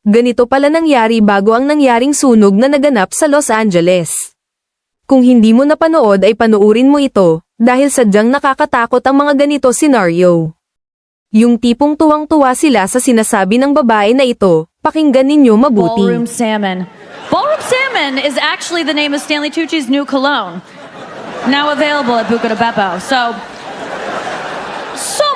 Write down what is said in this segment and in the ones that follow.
Ganito pala nangyari bago ang nangyaring sunog na naganap sa Los Angeles. Kung hindi mo napanood ay panoorin mo ito, dahil sadyang nakakatakot ang mga ganito senaryo. Yung tipong tuwang-tuwa sila sa sinasabi ng babae na ito, pakinggan ninyo mabuti. Ballroom Salmon. Ballroom Salmon is actually the name of Stanley Tucci's new cologne. Now available at Buca de Beppo. So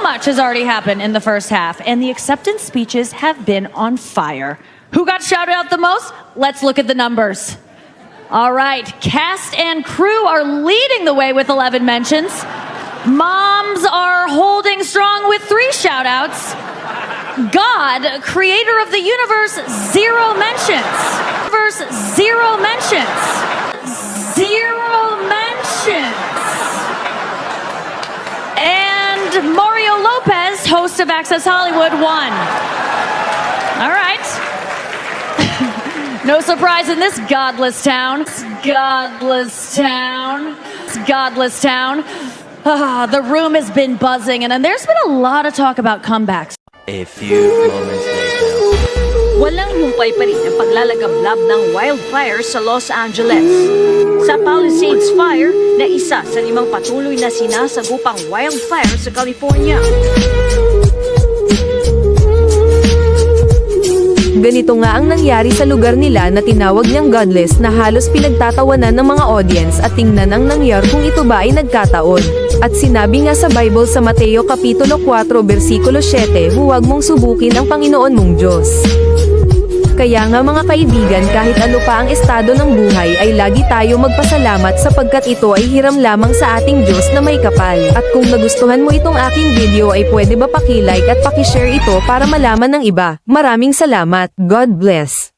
much has already happened in the first half, and the acceptance speeches have been on fire. Who got shouted out the most? Let's look at the numbers. All right, cast and crew are leading the way with 11 mentions. Moms are holding strong with 3 shout-outs. God, creator of the universe, 0 mentions. Universe, 0 mentions. 0 mentions. And Mario Lopez, host of Access Hollywood, 1. All right. No surprise in this godless town. Godless town. Godless town. The room has been buzzing, and there's been a lot of talk about comebacks. A few moments later. Walang humpay pa rin ang paglalagablab ng wildfire sa Los Angeles. Sa Palisades Fire na isa sa 5 patuloy na sinasagupang wildfire sa California. Ganito nga ang nangyari sa lugar nila na tinawag niyang godless na halos pinagtatawanan ng mga audience at tingnan ang nangyari kung ito ba ay nagkataon. At sinabi nga sa Bible sa Mateo Kapitulo 4 versikulo 7, huwag mong subukin ang Panginoon mong Diyos. Kaya nga mga kaibigan, kahit ano pa ang estado ng buhay ay lagi tayo magpasalamat sapagkat ito ay hiram lamang sa ating Diyos na may kapal. At kung nagustuhan mo itong aking video ay pwede ba paki-like at paki-share ito para malaman ng iba. Maraming salamat. God bless.